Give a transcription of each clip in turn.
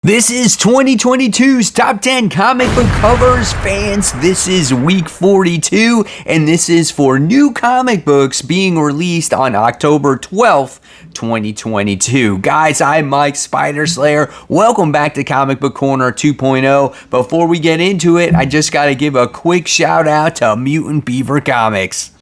This is 2022's Top 10 Comic Book Covers. Fans, this is week 42, and this is for new comic books being released on October 12th, 2022. Guys, I'm Mike Spider Slayer. Welcome back to Comic Book Corner 2.0. Before we get into it, I just got to give a quick shout out to Mutant Beaver Comics.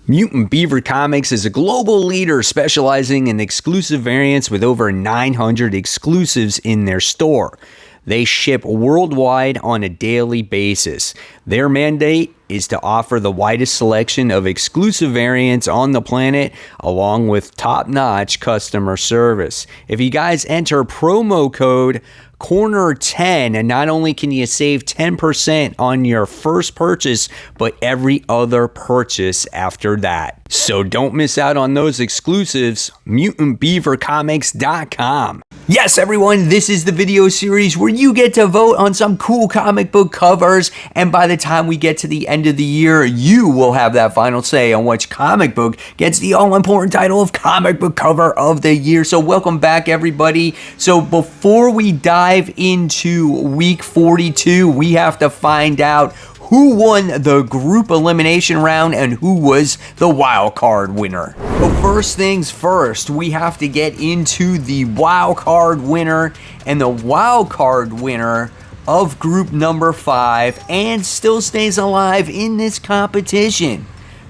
Mutant Beaver Comics is a global leader specializing in exclusive variants with over 900 exclusives in their store. They ship worldwide on a daily basis. Their mandate is to offer the widest selection of exclusive variants on the planet, along with top-notch customer service. If you guys enter promo code Corner10, and not only can you save 10% on your first purchase, but every other purchase after that. So don't miss out on those exclusives. MutantBeaverComics.com. Yes, everyone, this is the video series where you get to vote on some cool comic book covers, and by the time we get to the end of the year, you will have that final say on which comic book gets the all-important title of Comic Book Cover of the Year. So welcome back, everybody. So before we dive into week 42, we have to find out who won the group elimination round and who was the wild card winner. But first things first, we have to get into the wild card winner, and the wild card winner of group number 5 and still stays alive in this competition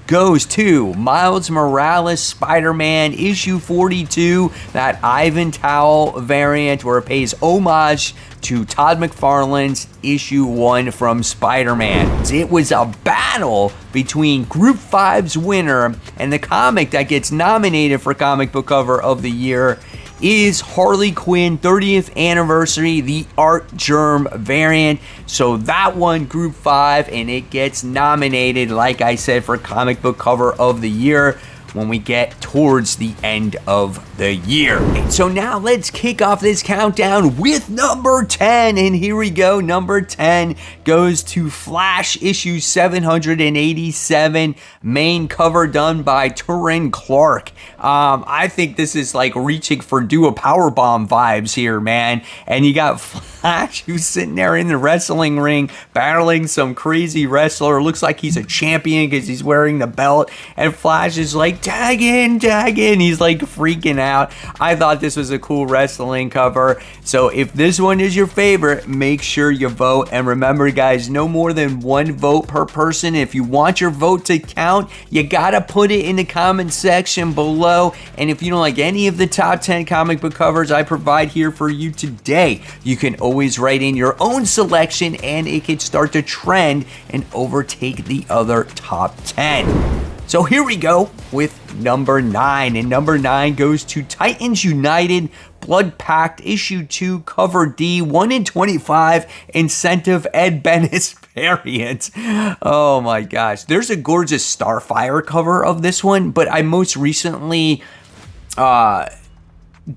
goes to Miles Morales Spider-Man issue 42, that Ivan Towle variant where it pays homage to Todd McFarlane's issue 1 from Spider-Man. It was a battle between Group 5's winner, and the comic that gets nominated for Comic Book Cover of the Year is Harley Quinn 30th Anniversary, the Art Germ variant. So that won Group 5, and it gets nominated, like I said, for Comic Book Cover of the Year when we get towards the end of the year. So now let's kick off this countdown with number 10, and here we go. Number 10 goes to Flash issue 787, main cover done by Turin Clark. I think this is like reaching for do a powerbomb vibes here, man. And you got Flash who's sitting there in the wrestling ring battling some crazy wrestler. Looks like he's a champion because he's wearing the belt, and Flash is like, tag in. He's like freaking out. I thought this was a cool wrestling cover. So if this one is your favorite, make sure you vote. And remember, guys, no more than one vote per person. If you want your vote to count, you gotta put it in the comment section below. And if you don't like any of the top 10 comic book covers I provide here for you today, you can always write in your own selection, and it can start to trend and overtake the other top 10. So here we go with number 9, and number 9 goes to Titans United Blood Pact issue 2 cover D 1 in 25 incentive Ed Bennis variant. Oh my gosh, there's a gorgeous Starfire cover of this one, but I most recently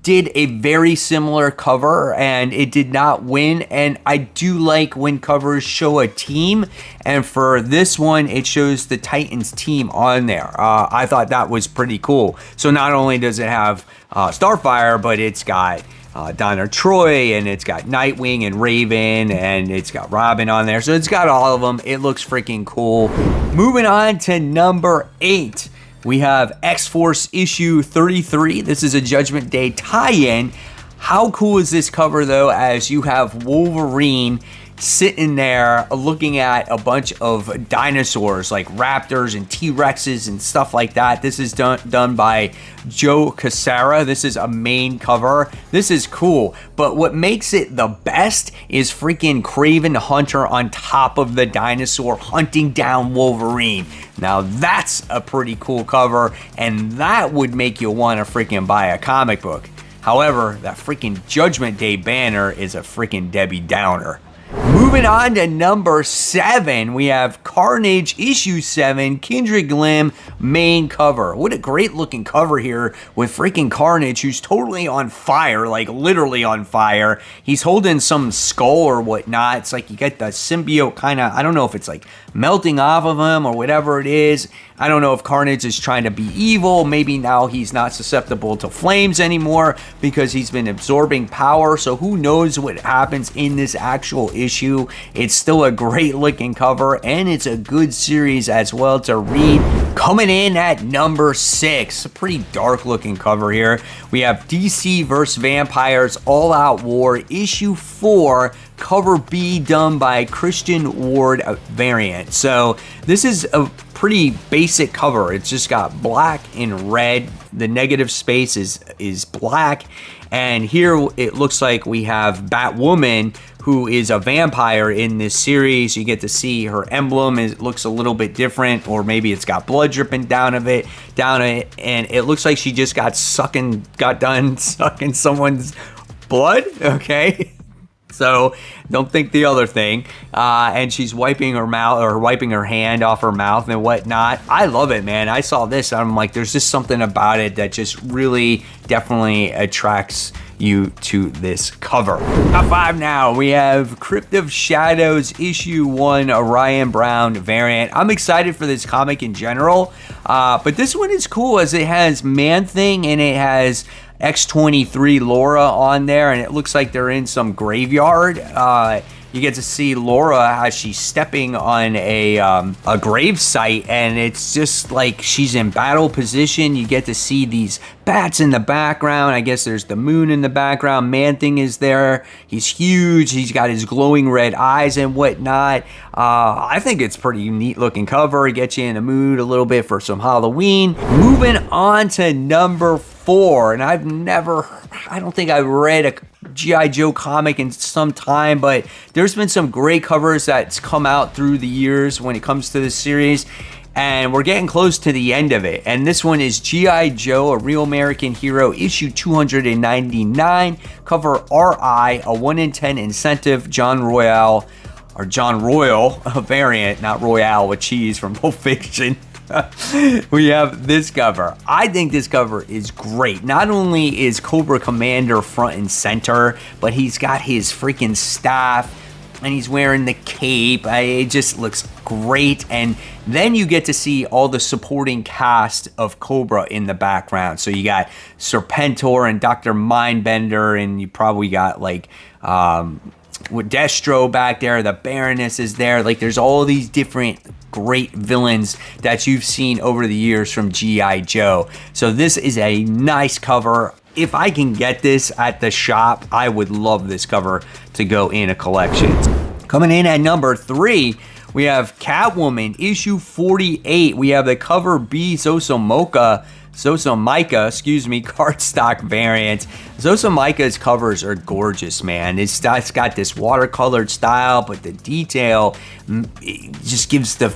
did a very similar cover and it did not win, and I do like when covers show a team, and for this one it shows the Titans team on there. I thought that was pretty cool. So not only does it have Starfire, but it's got Donna Troy, and it's got Nightwing and Raven, and it's got Robin on there, so it's got all of them. It looks freaking cool. Moving on to number 8, we have X-Force issue 33. This is a Judgment Day tie-in. How cool is this cover, though, as you have Wolverine sitting there looking at a bunch of dinosaurs like raptors and T-Rexes and stuff like that. This is done by Joe Cassara. This is a main cover. This is cool, but what makes it the best is freaking Kraven the Hunter on top of the dinosaur hunting down Wolverine. Now that's a pretty cool cover, and that would make you want to freaking buy a comic book. However, that freaking Judgment Day banner is a freaking Debbie Downer. Moving on to number 7, we have Carnage issue 7, Kindred Limb main cover. What a great looking cover here with freaking Carnage, who's totally on fire, like literally on fire. He's holding some skull or whatnot. It's like you get the symbiote kind of, I don't know if it's like melting off of him or whatever it is. I don't know if Carnage is trying to be evil. Maybe now he's not susceptible to flames anymore because he's been absorbing power. So who knows what happens in this actual issue. It's still a great looking cover, and it's a good series as well to read. Coming in at number 6, a pretty dark looking cover here. We have DC vs. Vampires All Out War issue 4, cover B, done by Christian Ward variant. So this is a pretty basic cover. It's just got black and red. The negative space is black. And here it looks like we have Batwoman, who is a vampire in this series. You get to see her emblem. It looks a little bit different, or maybe it's got blood dripping down it, and it looks like she just got done sucking someone's blood. Okay. So don't think the other thing. And she's wiping her mouth, or wiping her hand off her mouth and whatnot. I love it, man. I saw this, I'm like, there's just something about it that just really definitely attracts you to this cover. Top 5 now. We have Crypt of Shadows issue 1, Orion Brown variant. I'm excited for this comic in general, but this one is cool as it has Man-Thing and it has X-23 Laura on there, and it looks like they're in some graveyard. You get to see Laura as she's stepping on a grave site, and it's just like she's in battle position. You get to see these bats in the background. I guess there's the moon in the background. Man-Thing is there. He's huge. He's got his glowing red eyes and whatnot. I think it's pretty neat looking cover. It gets you in the mood a little bit for some Halloween. Moving on to number 4, and I don't think I've read a G.I. Joe comic in some time, but there's been some great covers that's come out through the years when it comes to this series, and we're getting close to the end of it. And this one is G.I. Joe, A Real American Hero, issue 299, cover RI, a 1 in 10 incentive, John Royal variant, not Royale with cheese from Pulp Fiction. We have this cover. I think this cover is great. Not only is Cobra Commander front and center, but he's got his freaking staff and he's wearing the cape. It just looks great. And then you get to see all the supporting cast of Cobra in the background. So you got Serpentor and Dr. Mindbender, and you probably got like with Destro back there. The Baroness is there. Like, there's all these different great villains that you've seen over the years from G.I. Joe. So this is a nice cover. If I can get this at the shop, I would love this cover to go in a collection. Coming in at number 3, we have Catwoman, issue 48. We have the cover B Zosomaika, cardstock variant. Zosomaika's covers are gorgeous, man. It's got this watercolored style, but the detail, it just gives the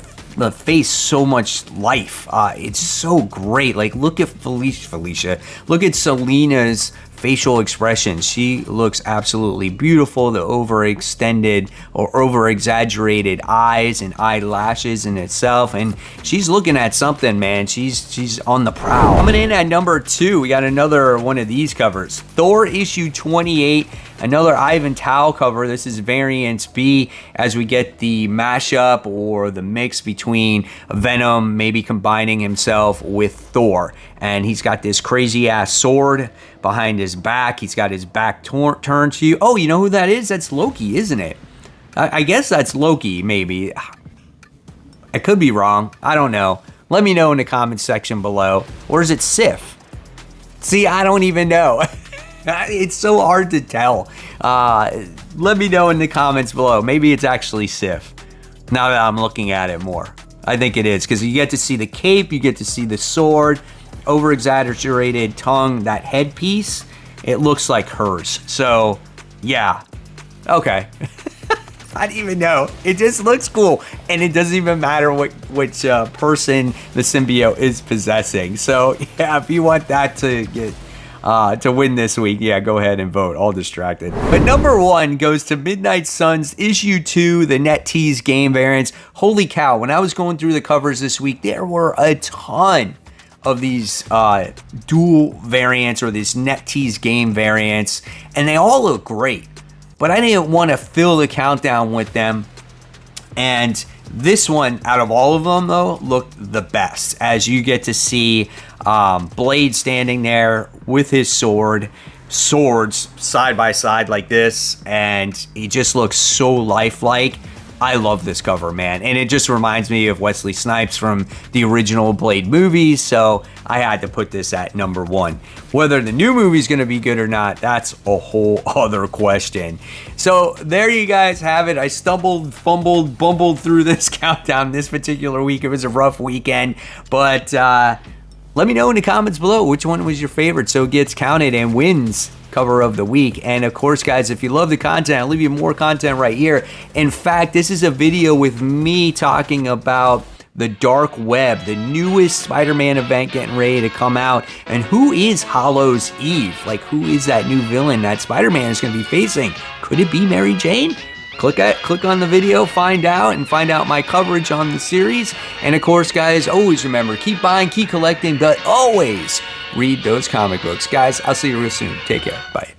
face so much life. It's so great. Like, look at Felicia. Look at Selina's facial expression. She looks absolutely beautiful. The overextended or over-exaggerated eyes and eyelashes in itself, and she's looking at something, man. She's on the prowl. Coming in at number 2, we got another one of these covers. Thor issue 28, another Ivan Tao cover. This is variant B, as we get the mashup or the mix between Venom maybe combining himself with Thor. And he's got this crazy ass sword behind his back. He's got his back turned to you. Oh, you know who that is? That's Loki, isn't it? I guess that's Loki, maybe. I could be wrong. I don't know. Let me know in the comments section below. Or is it Sif? See, I don't even know. It's so hard to tell. Let me know in the comments below. Maybe it's actually Sif. Now that I'm looking at it more. I think it is, because you get to see the cape, you get to see the sword, over-exaggerated tongue, that headpiece. It looks like hers. So, yeah. Okay. I don't even know. It just looks cool, and it doesn't even matter which person the symbiote is possessing. So, yeah, if you want that to get to win this week, yeah, go ahead and vote. All distracted. But number 1 goes to Midnight Suns issue 2, the Net Tease game variants. Holy cow! When I was going through the covers this week, there were a ton of these dual variants or these Net Tease game variants, and they all look great. But I didn't want to fill the countdown with them, and This one, out of all of them, though, looked the best, as you get to see Blade standing there with his swords side by side like this, and he just looks so lifelike. I love this cover, man, and it just reminds me of Wesley Snipes from the original Blade movies, so I had to put this at number 1. Whether the new movie's gonna be good or not, that's a whole other question. So there you guys have it. I stumbled, fumbled, bumbled through this countdown this particular week. It was a rough weekend, but let me know in the comments below which one was your favorite so it gets counted and wins cover of the week. And of course, guys, if you love the content, I'll leave you more content right here. In fact, this is a video with me talking about the Dark Web, the newest Spider-Man event getting ready to come out, and who is Hallows' Eve? Like, who is that new villain that Spider-Man is going to be facing? Could it be Mary Jane? Click on the video, find out my coverage on the series. And of course, guys, always remember, keep buying, keep collecting, but always read those comic books. Guys, I'll see you real soon. Take care. Bye.